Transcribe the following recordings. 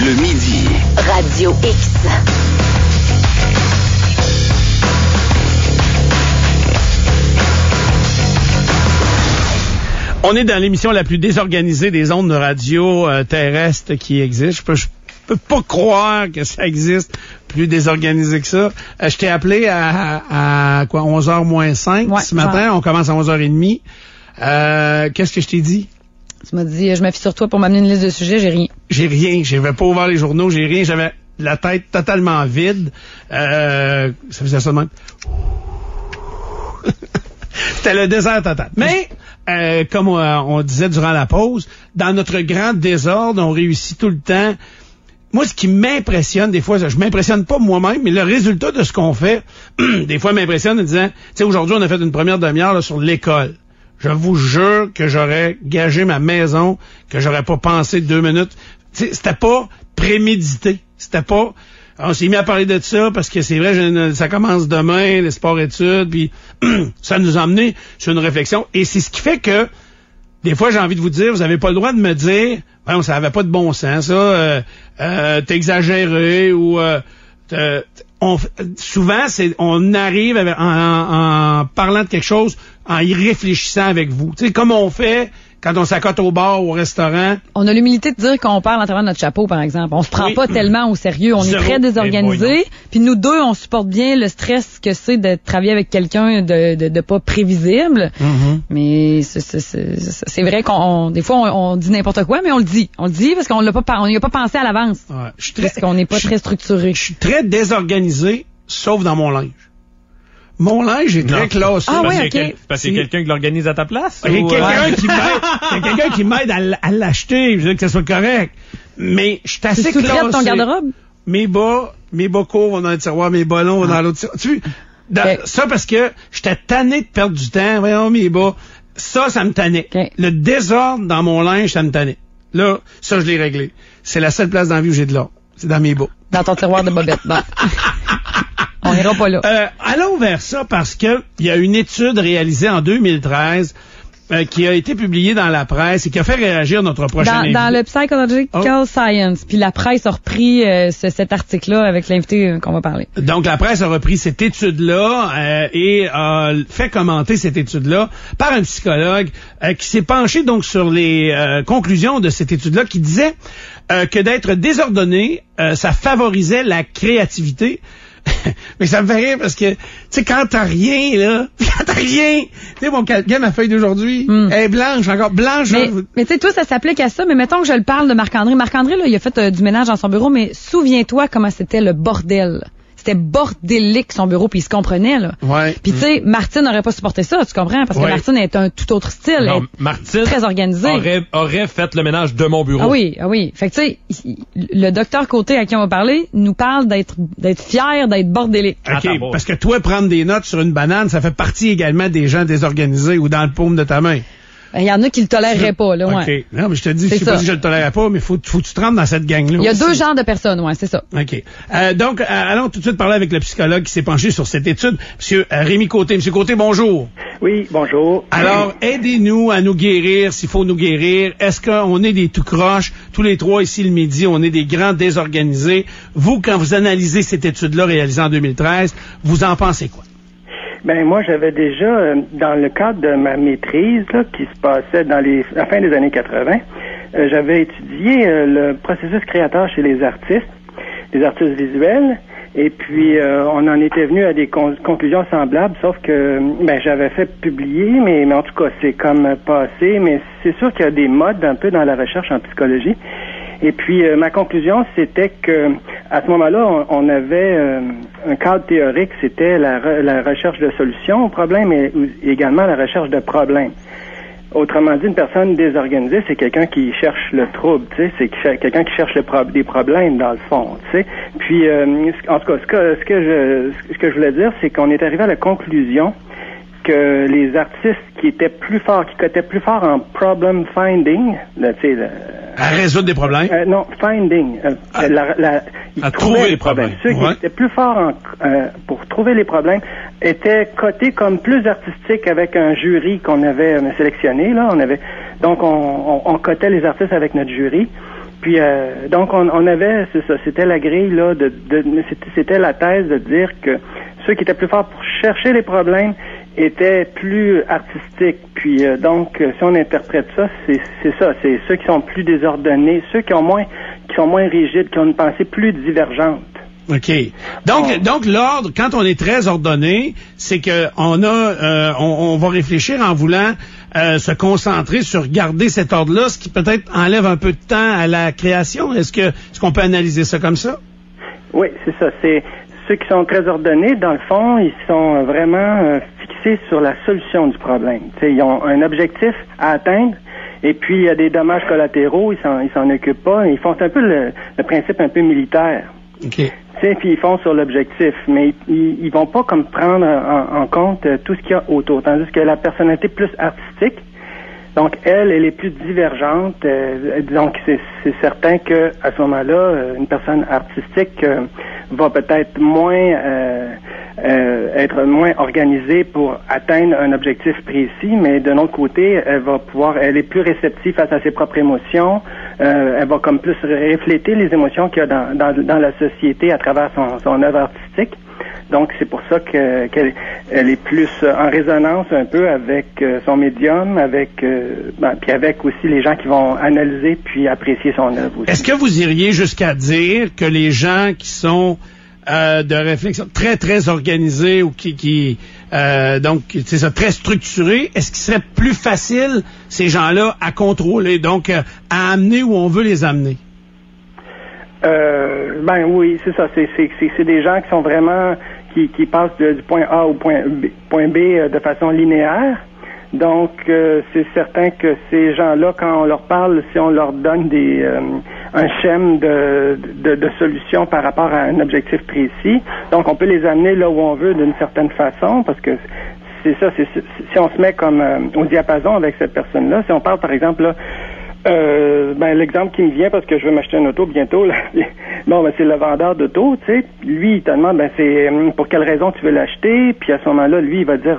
Le midi. Radio X. On est dans l'émission la plus désorganisée des ondes de radio terrestres qui existe. Je peux pas croire que ça existe plus désorganisé que ça. Je t'ai appelé à 11h moins 5 ce matin. On commence à 11h30. Qu'est-ce que je t'ai dit? Tu m'as dit, je me fie sur toi pour m'amener une liste de sujets, j'ai rien. J'ai rien. J'avais pas ouvert les journaux, j'ai rien. J'avais la tête totalement vide. Ça faisait ça de même. C'était le désert total. Mais, comme on disait durant la pause, dans notre grand désordre, on réussit tout le temps. Moi, ce qui m'impressionne, des fois, je m'impressionne pas moi-même, mais le résultat de ce qu'on fait, des fois, m'impressionne en disant, tu sais, aujourd'hui, on a fait une première demi-heure là, sur l'école. Je vous jure que j'aurais gagé ma maison, que j'aurais pas pensé 2 minutes. Tu sais, c'était pas prémédité. C'était pas... On s'est mis à parler de ça parce que c'est vrai, ça commence demain, les sports-études, puis ça nous a emmené sur une réflexion. Et c'est ce qui fait que, des fois, j'ai envie de vous dire, vous avez pas le droit de me dire, ouais, ça avait pas de bon sens, ça, t'es exagéré, ou souvent, on arrive en parlant de quelque chose, en y réfléchissant avec vous. Tu sais, comme on fait quand on s'accote au bar ou au restaurant. On a l'humilité de dire qu'on parle en travers de notre chapeau, par exemple. On se prend pas tellement au sérieux. On est très désorganisé. Puis nous deux, on supporte bien le stress que c'est de travailler avec quelqu'un de pas prévisible. Mm-hmm. Mais c'est vrai des fois, on dit n'importe quoi, mais on le dit. On le dit parce qu'on n'y a pas pensé à l'avance. Ouais, parce qu'on n'est pas très structuré. Je suis très désorganisé, sauf dans mon linge. Mon linge est très classé. Ah oui, OK. Parce qu'il y a quelqu'un qui l'organise à ta place? Il y a quelqu'un qui m'aide à l'acheter, je veux dire que ça soit correct. Mais je suis assez classé. Tu ton garde-robe? Mes bas courts vont dans le tiroir, mes bas longs vont dans l'autre tiroir. Tu vois, ça parce que j'étais tanné de perdre du temps. Voyons, mes bas. Ça me tannait. Okay. Le désordre dans mon linge, ça me tannait. Là, ça, je l'ai réglé. C'est la seule place dans la vie où j'ai de l'or. C'est dans mes bas. Dans ton tiroir de bobettes. Bon. On ira pas là. Allons vers ça parce que il y a une étude réalisée en 2013 qui a été publiée dans la presse et qui a fait réagir notre prochain invité. Dans le Psychological Science. Puis la presse a repris cet article-là avec l'invité qu'on va parler. Donc la presse a repris cette étude-là et a fait commenter cette étude-là par un psychologue qui s'est penché donc sur les conclusions de cette étude-là qui disait que d'être désordonné, ça favorisait la créativité. Mais ça me fait rire parce que, tu sais, quand t'as rien, tu sais, ma feuille d'aujourd'hui, elle est blanche, encore blanche. Mais tu sais, toi, ça s'applique à ça, mais mettons que je le parle de Marc-André. Marc-André, là, il a fait du ménage dans son bureau, mais souviens-toi comment c'était le bordel. C'était bordélique son bureau, puis il se comprenait, là. Ouais. Puis tu sais, Martine n'aurait pas supporté ça, tu comprends? Parce que Martine est un tout autre style. Non, Martine très organisée. Aurait fait le ménage de mon bureau. Ah oui. Fait que tu sais, le docteur Côté à qui on va parler nous parle d'être fier, d'être bordélique. OK, parce que toi, prendre des notes sur une banane, ça fait partie également des gens désorganisés ou dans le paume de ta main. Il y en a qui le toléreraient pas, là, ouais. OK. Non, mais je te dis, je sais pas si je le tolérais pas, mais faut que tu te rentres dans cette gang-là. Il y a aussi. 2 genres de personnes, ouais, c'est ça. OK. Donc, allons tout de suite parler avec le psychologue qui s'est penché sur cette étude. Monsieur Rémi Côté. Monsieur Côté, bonjour. Oui, bonjour. Alors, aidez-nous à nous guérir s'il faut nous guérir. Est-ce qu'on est des tout croches? Tous les trois ici le midi, on est des grands désorganisés. Vous, quand vous analysez cette étude-là réalisée en 2013, vous en pensez quoi? Ben moi, j'avais déjà, dans le cadre de ma maîtrise là, qui se passait dans la fin des années 80, j'avais étudié le processus créateur chez les artistes visuels, et puis on en était venu à des conclusions semblables, sauf que j'avais fait publier, mais en tout cas, c'est comme passé, mais c'est sûr qu'il y a des modes un peu dans la recherche en psychologie. Et puis, ma conclusion, c'était que à ce moment-là, on avait un cadre théorique, c'était la recherche de solutions aux problèmes et également la recherche de problèmes. Autrement dit, une personne désorganisée, c'est quelqu'un qui cherche le trouble, tu sais, c'est quelqu'un qui cherche des problèmes dans le fond, tu sais. Puis, en tout cas, ce que je voulais dire, c'est qu'on est arrivé à la conclusion que les artistes qui cotaient plus fort en problem finding, tu sais, à résoudre des problèmes? Non, finding. À trouver les problèmes. Ceux qui étaient plus forts pour trouver les problèmes étaient cotés comme plus artistiques avec un jury qu'on avait sélectionné, là. Donc, on cotait les artistes avec notre jury. Puis donc on avait, c'est ça, c'était la grille là c'était la thèse de dire que ceux qui étaient plus forts pour chercher les problèmes étaient plus artistiques. Puis donc si on interprète ça, c'est ça, c'est ceux qui sont plus désordonnés, ceux qui sont moins rigides, qui ont une pensée plus divergente. OK. Donc l'ordre, quand on est très ordonné, c'est que on va réfléchir en voulant se concentrer sur garder cet ordre-là, ce qui peut-être enlève un peu de temps à la création. Est-ce qu'on peut analyser ça comme ça? Oui, c'est ça. C'est ceux qui sont très ordonnés, dans le fond, ils sont vraiment fixés sur la solution du problème. T'sais, ils ont un objectif à atteindre, et puis il y a des dommages collatéraux, ils s'en occupent pas. Ils font un peu le principe un peu militaire. OK. Puis ils font sur l'objectif, mais ils vont pas comme prendre en compte tout ce qu'il y a autour. Tandis que la personnalité plus artistique, donc elle est plus divergente. Donc c'est certain que à ce moment-là, une personne artistique va peut-être moins être moins organisée pour atteindre un objectif précis, mais d'un autre côté, elle est plus réceptive face à ses propres émotions. Elle va comme plus refléter les émotions qu'il y a dans la société à travers son œuvre artistique. Donc c'est pour ça qu'elle est plus en résonance un peu avec son médium, puis avec aussi les gens qui vont analyser puis apprécier son œuvre aussi. Est-ce que vous iriez jusqu'à dire que les gens qui sont de réflexion très très organisés ou donc c'est ça, très structurés, est-ce qu'il serait plus facile ces gens-là à contrôler, donc à amener où on veut les amener? Oui, c'est ça. C'est des gens qui sont vraiment qui passent du point A au point B de façon linéaire. Donc c'est certain que ces gens-là, quand on leur parle, si on leur donne un schème de solution par rapport à un objectif précis, donc on peut les amener là où on veut d'une certaine façon, parce que c'est ça, si on se met comme au diapason avec cette personne-là, si on parle par exemple là, l'exemple qui me vient, parce que je veux m'acheter une auto bientôt, là, c'est le vendeur d'auto, tu sais, lui, il te demande, c'est pour quelle raison tu veux l'acheter, puis à ce moment-là, lui, il va dire,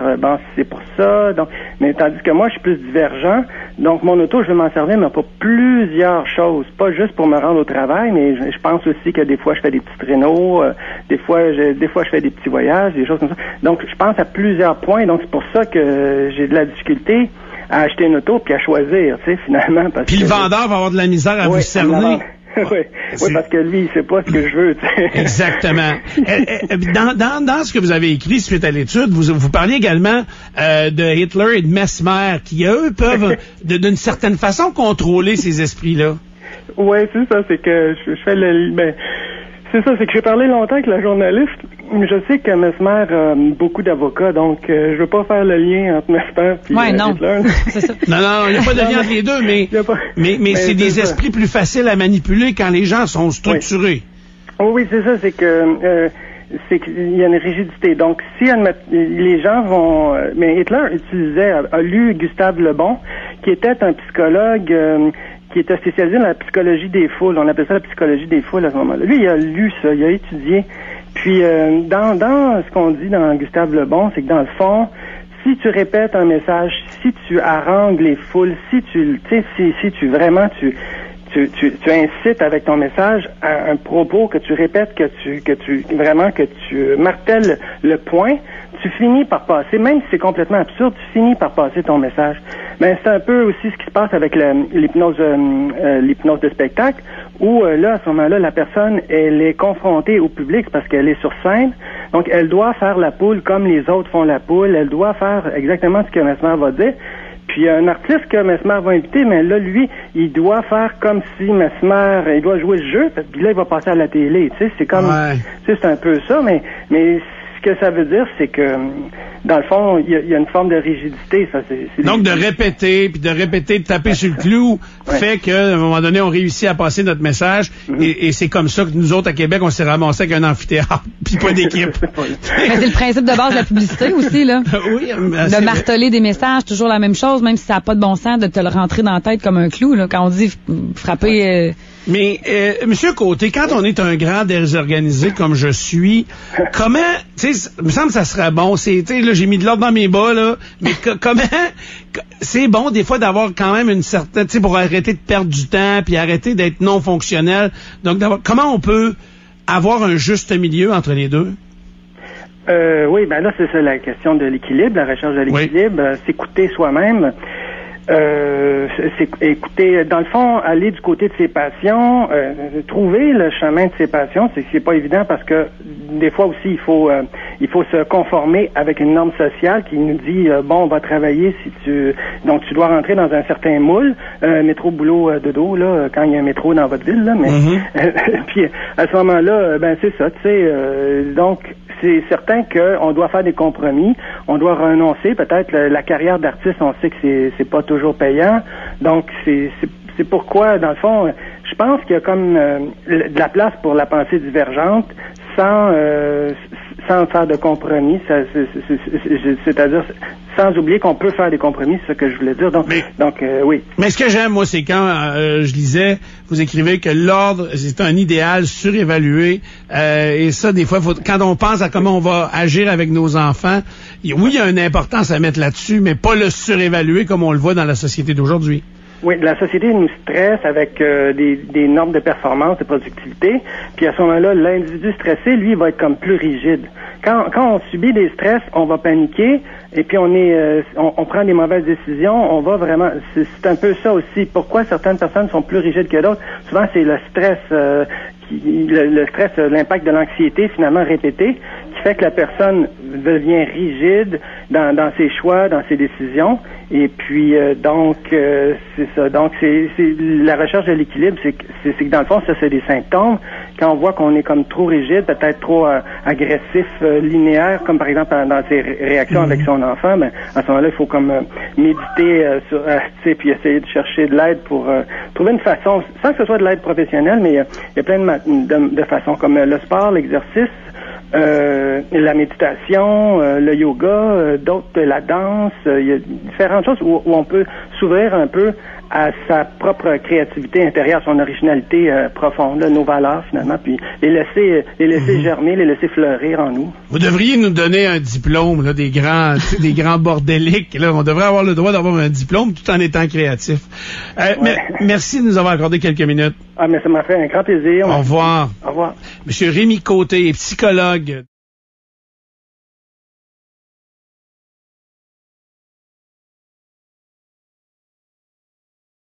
c'est pour ça, donc, mais tandis que moi, je suis plus divergent, donc mon auto, je veux m'en servir, mais pour plusieurs choses, pas juste pour me rendre au travail, mais je pense aussi que des fois, je fais des petits traîneaux, des fois, je fais des petits voyages, des choses comme ça, donc je pense à plusieurs points, donc c'est pour ça que j'ai de la difficulté à acheter une auto puis à choisir, tu sais, finalement. Puis le vendeur va avoir de la misère à vous cerner. Oui, parce que lui, il sait pas ce que je veux, tu sais. Exactement. Dans ce que vous avez écrit suite à l'étude, vous parliez également de Hitler et de Mesmer, qui, eux, peuvent, d'une certaine façon, contrôler ces esprits-là. Oui, c'est ça, c'est que je fais c'est ça, c'est que j'ai parlé longtemps avec la journaliste. Je sais que Mesmer a beaucoup d'avocats, donc je veux pas faire le lien entre Mesmer et Hitler. C'est ça. Non, il n'y a pas de lien entre les deux, mais c'est des esprits plus faciles à manipuler quand les gens sont structurés. Oui, c'est ça, c'est qu'il y a une rigidité. Donc, si les gens vont... mais Hitler a lu Gustave Le Bon, qui était un psychologue... qui était spécialisé dans la psychologie des foules. On appelle ça la psychologie des foules à ce moment-là. Lui, il a lu ça, il a étudié. Puis, dans ce qu'on dit dans Gustave Le Bon, c'est que dans le fond, si tu répètes un message, si tu harangues les foules, si tu incites avec ton message à un propos que tu répètes, que tu martèles le point, tu finis par passer, même si c'est complètement absurde, tu finis par passer ton message. Mais c'est un peu aussi ce qui se passe avec l'hypnose de spectacle, où là, à ce moment-là, la personne, elle est confrontée au public parce qu'elle est sur scène, donc elle doit faire la poule comme les autres font la poule, elle doit faire exactement ce que Mesmer va dire. Puis un artiste que Mesmer va inviter, mais là, lui, il doit faire comme si Mesmer, il doit jouer le jeu, puis là, il va passer à la télé, tu sais, c'est comme, tu sais, c'est un peu ça, mais ce que ça veut dire, c'est que, dans le fond, il y a une forme de rigidité, ça, c'est donc, de répéter, de taper sur le clou, fait qu'à un moment donné, on réussit à passer notre message, et c'est comme ça que nous autres, à Québec, on s'est ramassé avec un amphithéâtre, puis pas d'équipe. C'est le principe de base de la publicité aussi, là. Oui, de marteler des messages, toujours la même chose, même si ça n'a pas de bon sens, de te le rentrer dans la tête comme un clou, là. Quand on dit frapper... Mais, Monsieur Côté, quand on est un grand désorganisé comme je suis, comment, tu sais, il me semble que ça serait bon, tu sais, là, j'ai mis de l'ordre dans mes bas, là, mais comment, c'est bon, des fois, d'avoir quand même une certaine, tu sais, pour arrêter de perdre du temps, puis arrêter d'être non fonctionnel. Donc, comment on peut avoir un juste milieu entre les deux? Oui, ben là, c'est ça la question de l'équilibre, la recherche de l'équilibre, s'écouter soi-même. C'est écouter, dans le fond, aller du côté de ses passions, trouver le chemin de ses passions, c'est pas évident parce que des fois aussi il faut se conformer avec une norme sociale qui nous dit bon, on va travailler donc tu dois rentrer dans un certain moule, métro boulot dodo là, quand il y a un métro dans votre ville là, mais puis à ce moment-là, ben c'est ça, tu sais, donc c'est certain qu'on doit faire des compromis, on doit renoncer. Peut-être la carrière d'artiste, on sait que c'est pas toujours payant. Donc c'est pourquoi, dans le fond, je pense qu'il y a comme de la place pour la pensée divergente sans faire de compromis. C'est-à-dire sans oublier qu'on peut faire des compromis, c'est ce que je voulais dire. Donc, oui. Mais ce que j'aime, moi, c'est quand je lisais, vous écrivez que l'ordre, c'est un idéal surévalué. Et ça, des fois, quand on pense à comment on va agir avec nos enfants, oui, il y a une importance à mettre là-dessus, mais pas le surévaluer comme on le voit dans la société d'aujourd'hui. Oui, la société nous stresse avec des normes de performance, de productivité. Puis à ce moment-là, l'individu stressé, lui, va être comme plus rigide. Quand on subit des stress, on va paniquer et puis on prend des mauvaises décisions. On va vraiment, c'est un peu ça aussi. Pourquoi certaines personnes sont plus rigides que d'autres? Souvent, c'est le stress, le stress, l'impact de l'anxiété finalement répété, qui fait que la personne devient rigide dans ses choix, dans ses décisions. Et puis c'est ça. Donc c'est la recherche de l'équilibre, c'est que dans le fond ça c'est des symptômes. Quand on voit qu'on est comme trop rigide, peut-être trop agressif, linéaire, comme par exemple dans ses réactions avec son enfant, ben à ce moment-là il faut comme méditer sur, tu sais, puis essayer de chercher de l'aide pour trouver une façon, sans que ce soit de l'aide professionnelle, mais il y a plein de façons comme le sport, l'exercice. La méditation, le yoga, d'autres, la danse, il y a différentes choses où on peut s'ouvrir un peu à sa propre créativité intérieure, son originalité profonde, là, nos valeurs finalement, puis les laisser germer, les laisser fleurir en nous. Vous devriez nous donner un diplôme, là, des grands bordéliques. Là, on devrait avoir le droit d'avoir un diplôme tout en étant créatif. Merci de nous avoir accordé quelques minutes. Ah, mais ça m'a fait un grand plaisir. Au revoir. Au revoir. Monsieur Rémi Côté, psychologue.